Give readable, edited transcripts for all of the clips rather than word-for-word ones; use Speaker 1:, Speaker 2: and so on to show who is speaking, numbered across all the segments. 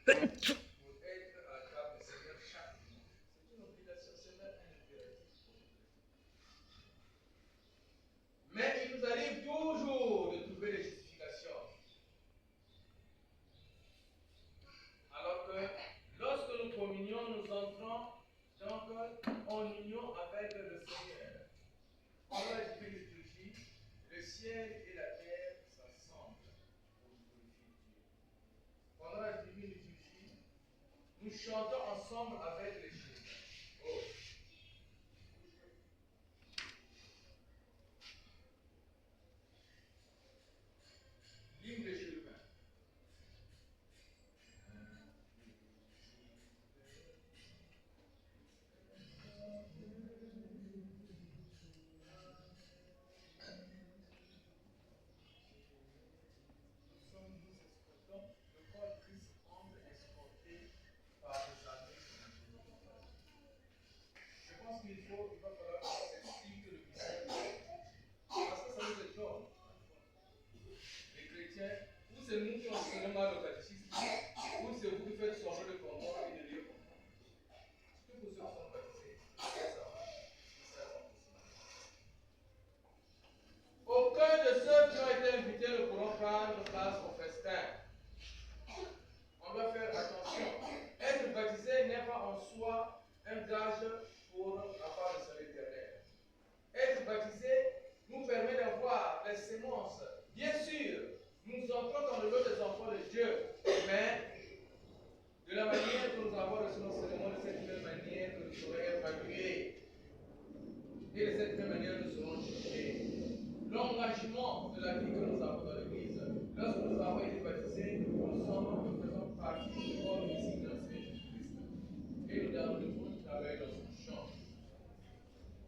Speaker 1: pour être à la table du Seigneur chaque jour. C'est une obligation, c'est même un impératif pour nous. Mais il nous arrive toujours de trouver des justifications. Alors que lorsque nous communions, nous entrons donc en union avec le Seigneur. Pendant la divine liturgie, le ciel et la terre s'assemblent pour glorifier Dieu. Pendant la divine liturgie, nous chantons ensemble avec les chérubins. Oh. L'hymne des chérubins. Je pense qu'il va falloir qu'on s'explique le mystère. Parce que ça nous étonne. Les chrétiens, ou c'est nous qui enseignons mal le catéchisme, ou c'est vous qui faites semblant de comprendre et de lire comprendre. Surtout pour ceux qui sont baptisés. Aucun de ceux qui ont été invités ne pourront prendre place au festin. On doit faire attention. Être baptisé n'est pas en soi un gage pour avoir le salut éternel. Être baptisé nous permet d'avoir les sémences. Bien sûr, nous entrons dans le lot des enfants de Dieu, mais de la manière que nous avons reçu l'enseignement, de cette même manière que nous serons évalués. Et de cette même manière, nous serons jugés. L'engagement de la vie que nous avons dans l'Église, lorsque nous avons été baptisés, nous faisons partie du corps visible de Jésus-Christ. Et nous devons travailler dans son champ.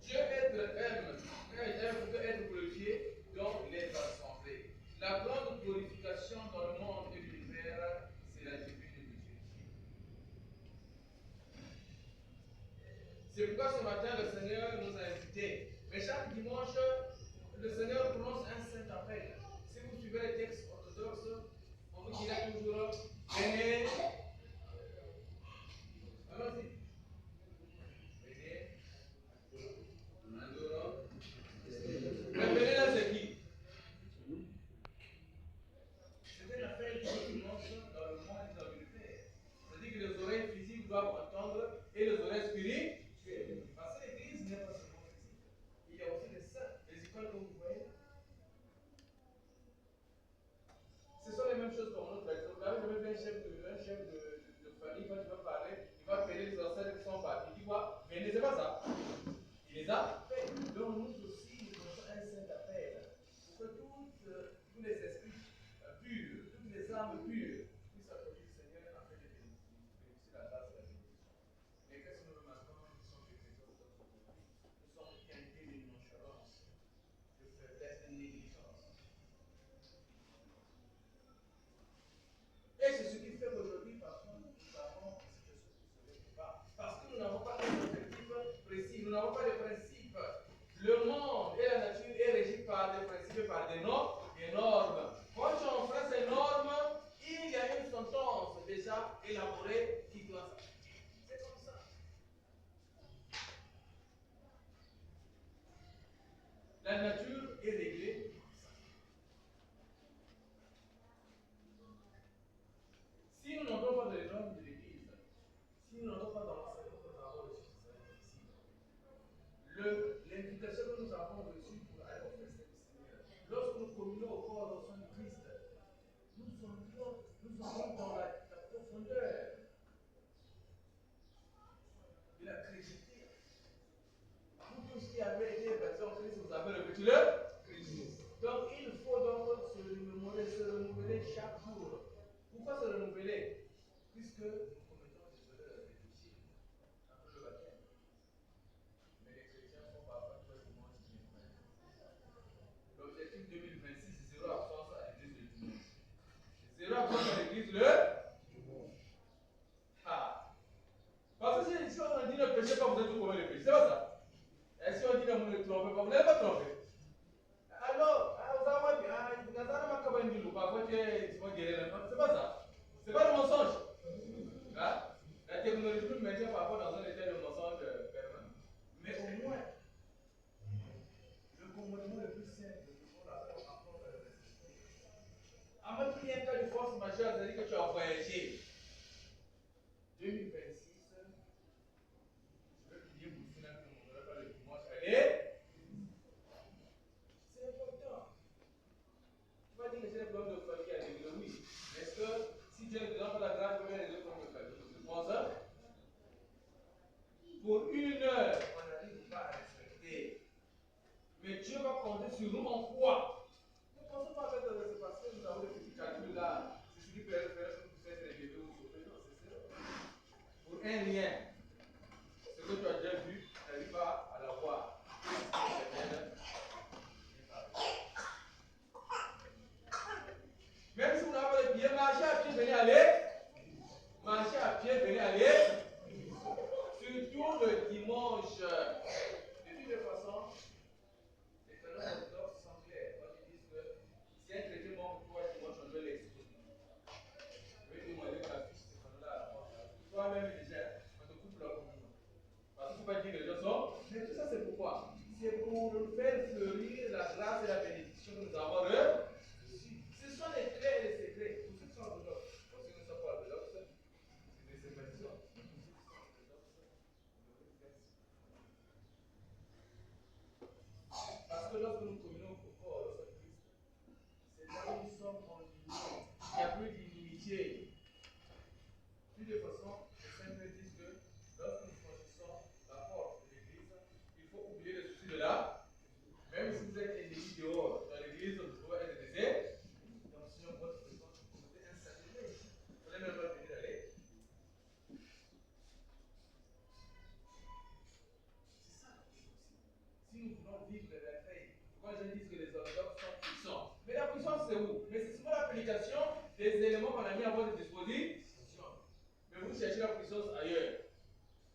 Speaker 1: Dieu veut être glorifié dans les assemblées. La grande glorification dans le monde et l'univers, c'est la divine liturgie. C'est pourquoi ce matin, le Seigneur nous a invités. Mais chaque dimanche, le Seigneur prononce un saint appel. Si vous suivez les textes orthodoxes, on vous dira toujours venez. Allons-y. Venez. Adorons. Mais venez là, c'est qui? C'est un appel qui commence dans le monde et dans l'univers. C'est-à-dire que les oreilles physiques doivent entendre et les oreilles spirituelles. Parce que l'église n'est pas seulement physique. Il y a aussi les saints, les icônes que vous voyez. Ce sont les mêmes choses comme notre tradition. Vous avez jamais vu un chef de famille, quand il va parler, il va appeler les ancêtres qui sont partis. Il dit quoi? Venez, c'est pas ça. Il les a fait. Donc nous aussi, nous avons un saint appel. Pour que tous les esprits purs, toutes les âmes pures puissent applaudir le Seigneur afin de bénéficier la grâce de la bénédiction. Mais qu'est-ce que nous remarquons? Nous sommes des chrétiens aujourd'hui. Nous sommes teintés de nonchalance, de faiblesse, de négligence. Et c'est ce qui fait qu'aujourd'hui, parfois, nous avons une situation qui se pas. Parce que nous n'avons pas d'objectif précis, nous n'avons pas de principe. Le monde et la nature est régi par des principes, par des normes. Quand tu enfreins ces normes, il y a une sentence déjà élaborée qui doit s'appliquer. C'est comme ça. La nature est réglée comme ça. Si nous n'entrons pas dans les normes de l'Église, si nous n'entrons pas dans l'enseignement que nous avons reçu, ce serait difficile. L'invitation que nous avons reçue pour aller au festin du Seigneur, lorsque nous communions au corps au sein du Christ, nous entrons dans la profondeur de la chrétienté. Vous tous qui avez été baptisés en Christ, vous avez revêtu le Christ. Donc il faut donc se renouveler chaque jour. Pourquoi se renouveler? Puisque nous commettons des erreurs de péché après le baptême. Mais les chrétiens font parfois très dimanche bien fait. L'objectif 2026, c'est zéro absence à l'église le dimanche. Zéro absence à l'église le dimanche. Ah. Parce que si on dit ne péchez pas, vous êtes tout commun le péché. C'est pas ça. Et si on dit ne trompez pas, vous n'allez pas tromper. Alors, vous avez dit, c'est pas ça. C'est pas le mensonge. À moins qu'il y ait un cas de force majeure, c'est-à-dire que tu as voyagé. 2026, je vais prier pour finir que on ne pas le dimanche. Allez, c'est important. Tu vas dire que c'est un problème de famille à l'église, oui. Est-ce que si Dieu ne te donne pas la grâce, combien les autres problèmes de famille? Je pense, hein? Pour 1 heure, on n'arrive pas à respecter. Mais Dieu va compter sur nous en quoi? Ne pensez pas que c'est parce que nous avons des petits calculs là. C'est ce qui peut faire que vous faites les bébés ou sauver. Non, c'est ça. Pour un rien, ce que tu as déjà vu, tu n'arrives pas à l'avoir. Même si vous n'avez pas les billets, marchez à pied, venez aller. Marchez à pied, venez aller. Surtout le dimanche. De toutes les façons, les canons orthodoxes sont clairs. Quand ils disent que si un chrétien manque toi dimanche, on doit l'exposer. Je vais demander que la fiche de ces canons-là à la porte. Toi-même déjà, on te coupe la communion. Parce qu'il ne faut pas dire que les gens sont. Mais tout ça, c'est pourquoi? C'est pour faire fleurir la grâce et la bénédiction que nous avons reçues. Ce sont les clés et les secrets. Pour ceux qui sont orthodoxes, pour ceux qui ne sont pas orthodoxes, c'est des sympathisants. Parce que lorsque nous communons au corps, lorsque Christ, c'est là où nous sommes en union. Il n'y a plus d'inimitié. De toute façon, les saints me disent que lorsque nous franchissons la porte de l'église, il faut oublier les soucis de là. Même si vous êtes ennemis dehors, dans l'église, vous pouvez être des donc si on vote présent, vous pouvez un sacrilège. Vous n'allez même pas venir d'aller. C'est ça la puissance. Si nous voulons vivre la paix, quand je dis que les orthodoxes sont puissants, mais la puissance c'est où? Mais c'est souvent l'application des éléments qu'on a mis à votre disposition. Mais vous cherchez la puissance ailleurs.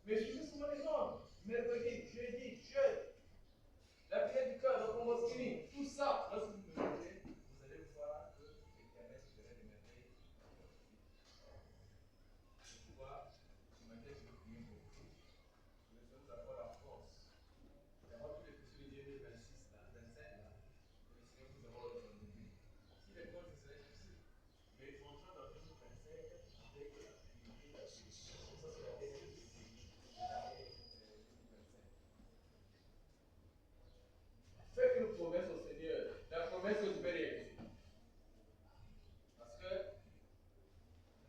Speaker 1: Mais suivez souvent les ordres. Mercredi, jeudi, jeudi. La prière du cœur, le convosquini, tout ça. Lorsque vous me mettez, vous allez voir que l'Éternel fera des merveilles. Tu vois, ce matin, je vais prier pour vous. Je vais vous avoir la force. D'avoir tous les péchés de 2026, là, 25, là. Le Seigneur vous aura aujourd'hui. Si les comptes, ce serait difficile. Mais entrant dans 2025 avec la fidélité, la bénédiction, ça c'est la dernière décennie de l'année 2025. Faites une promesse au Seigneur, la promesse que tu peux réaliser. Parce que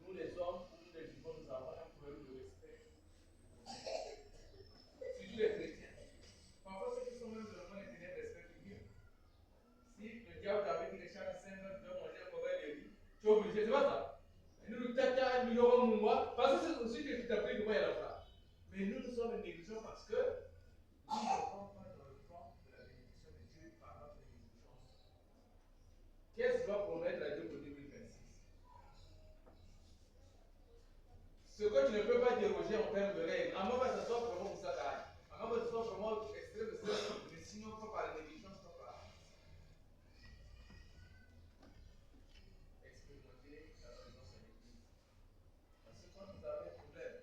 Speaker 1: nous les hommes, nous les vivants, nous avons un problème de respect. Surtout les chrétiens. Parfois ceux qui sont même dans le monde éternel respectent mieux. Si le diable t'avait dit que chaque 5 heures tu dois manger un cobaye de riz, tu es obligé, c'est pas ça. Et nous, tata, nous l'aurons moumoir, parce que c'est aussi que tu t'as pris de moi, il y a la phrase. Mais nous sommes négligents parce que nous ne sommes pas dans le plan de la bénédiction de Dieu par notre négligence. Qu'est-ce que doit promettre à Dieu pour 2026? Ce que tu ne peux pas déroger en termes de règles, à moins que ce soit vraiment pour ça, à moins que ce soit vraiment extrait de ça, mais sinon, pas par la négligence, pas par expérimenter la présence de l'Église. Parce que quand vous avez un problème,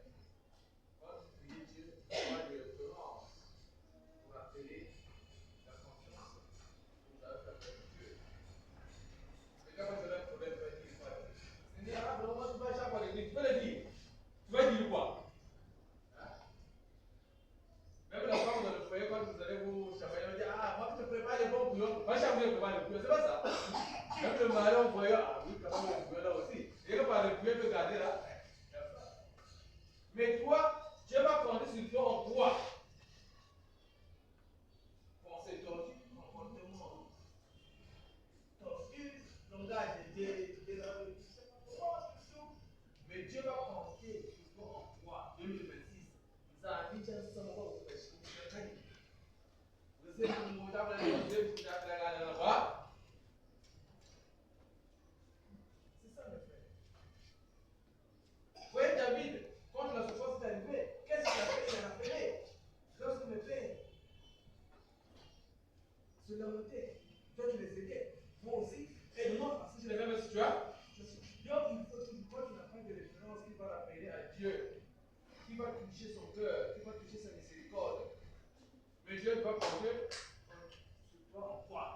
Speaker 1: quand vous priez Dieu, vous avez des références pour appeler la confiance. Vous avez fait avec Dieu. Et quand vous avez un problème, vous allez dire quoi? Seigneur, vraiment, tu vas chaque fois l'église. Tu peux le dire. Tu vas dire quoi? Hein? Même la femme dans le foyer, quand vous allez vous chamailler, elle va dire: ah, moi, je te prépare les bons bouillons. Va chambrer le prépare les bouillons. C'est pas ça. Même le mari au foyer, ah oui, prépare le bouillon là aussi. Et que par le bouillon, peut garder là. Mais toi, Dieu va compter sur toi en quoi? Pensée tortue, comportement tortue, langage de mais Dieu va compter sur toi en quoi? 2026. Vous avez dit, ça va vous faire. Vous êtes un motable à l'église, vous êtes là-bas. C'est ça le fait. Vous voyez David, quand la souffrance est arrivée, qu'est-ce qu'il a fait? Il a appelé. Lorsque le père se lamentait, toi tu les aidais, moi aussi, et non, parce que c'est la même situation. Donc il faut que tu n'apprennes des références qui vont l'appeler à Dieu, qui va toucher son cœur, qui va toucher sa miséricorde. Mais Dieu va compter sur toi en quoi?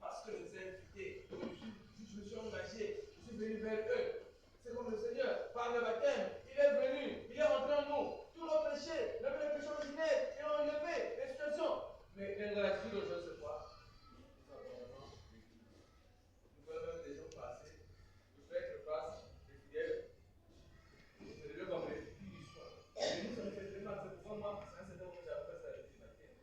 Speaker 1: Parce que je les ai invités, je me suis engagé, je suis venu vers eux. C'est comme le Seigneur, par le baptême, il est venu, il est rentré en nous. Tous nos péchés, même les péchés ordinaires, ils ont enlevé les situations. Mais l'ingratitude aujourd'hui, c'est quoi? Nous voyons même des gens passer, le prêtre passe, les fidèles, c'est le lieu comme les filles du soir. Et nous, ça nous fait très mal, c'est pourquoi moi, c'est un certain moment que j'ai appris ça avec les baptêmes.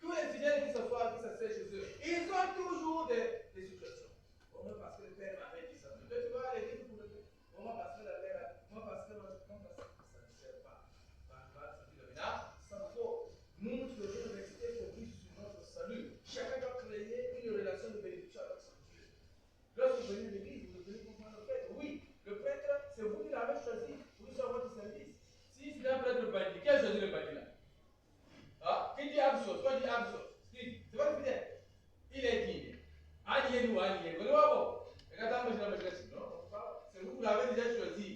Speaker 1: Tous les fidèles qui s'assoient, qui s'asseyent chez eux, ils ont toujours des situations. Comment parce que le Père m'avait dit ça. Toi, tu vas aller dire pour le Père. Comment parce que la Père, moi parce que ça ne sert pas. Là, ça me faut. Nous, nous devons rester focus sur notre salut. Chacun doit créer une relation de bénédiction avec son Dieu. Lorsque vous venez à l'église, vous devez comprendre le prêtre. Oui, le prêtre, c'est vous qui l'avez choisi. Vous sur votre service. Si c'est un prêtre bandit, qui a choisi le bandit là? Ah, qui dit Absos? Toi dis Absos. C'est pas le fidèle. Il est qui? Allié ou allié? Vous voyez pas? Et quand on a dit non, c'est vous qui l'avez déjà choisi.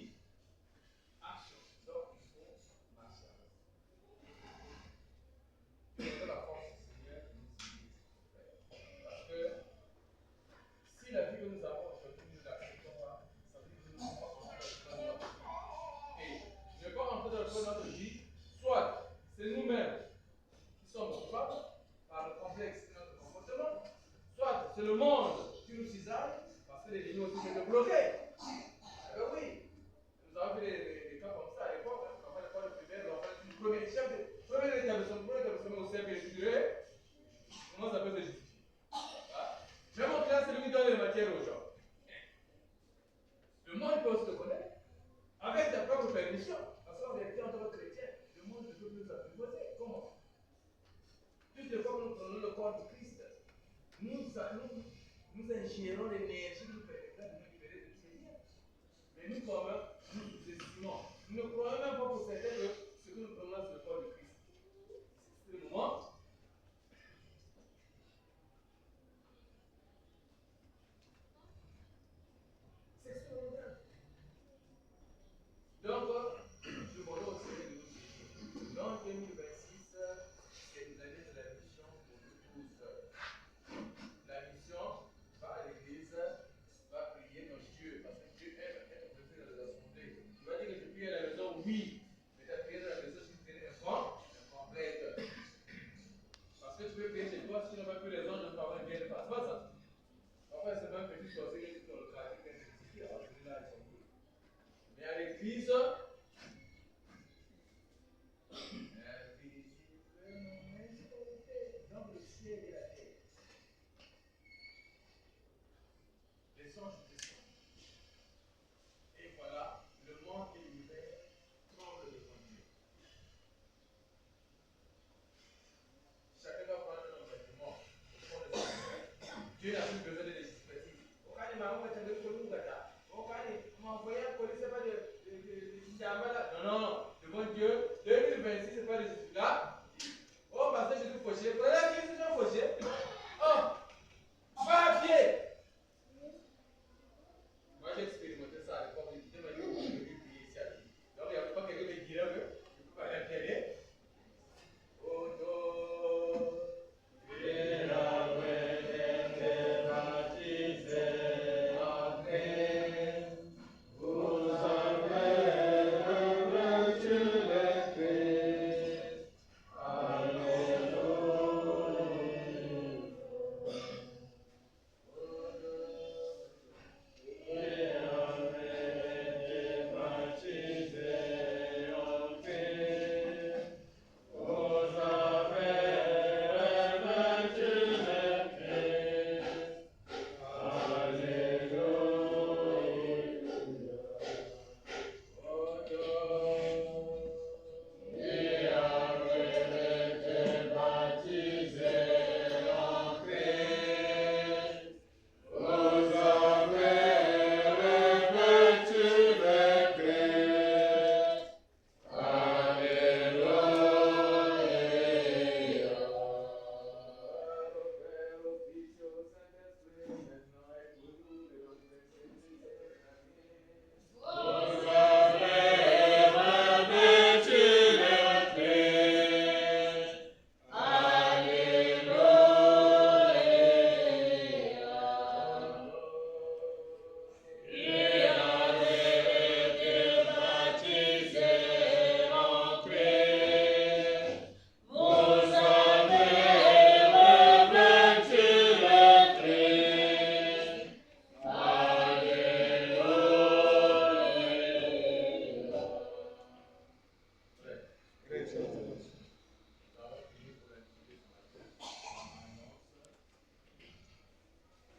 Speaker 1: Action. Donc, il faut marcher avec. C'est la force du Seigneur qui nous utilise. Parce que si la vie que nous avons aujourd'hui, nous ne l'acceptons pas, ça veut dire que nous ne sommes pas dans notre vie. Et je ne vais pas rentrer dans notre vie, soit c'est nous-mêmes qui sommes coupables par le complexe de notre comportement, soit c'est le monde qui nous cisaille, parce que les ennemis aussi veulent le bloquer. Eh bien oui, nous avons fait des cas comme ça à l'époque, hein, quand on a l'école primaire, le premier établissement au CP, comment ça peut se justifier? Même en classe, c'est lui qui donne les matières aux gens. Le monde peut aussi te connaître, avec ta propre permission, parce qu'en réalité, en tant que chrétien, le monde ne peut plus s'apprivoiser. Comment? Toutes les fois que nous prenons le corps du Christ, nous ingérons l'énergie qui nous permettra de nous libérer de tous ces liens. Mais nous, quand même, nous sous-estimons. Nous ne croyons même pas pour certains que ce que nous prenons, c'est le corps du Christ. C'est le moment. C'est extraordinaire. Donc, je voulais aussi de nous dire, l'an 2026, c'est l'année de la mission pour nous tous. La mission, va à l'église, va prier dans Dieu, parce que Dieu aime être présent dans les assemblées. Tu vas dire que je prie à la maison, oui, mais ta prière à la maison, si tu es incomplète. Parce que tu peux prier chez toi, si tu n'as pas que les anges de travail ne viennent pas. C'est pas ça. Parfois, c'est même petit sorcier qui sont le quartier d'intensité, alors celui-là, ils sont cool. Mais à l'église, dans le ciel et la terre, les anges descendent. Et voilà, le monde et l'univers tremblent devant Dieu. Chacun doit prendre un engagement au fond de sa vie. Dieu n'a plus besoin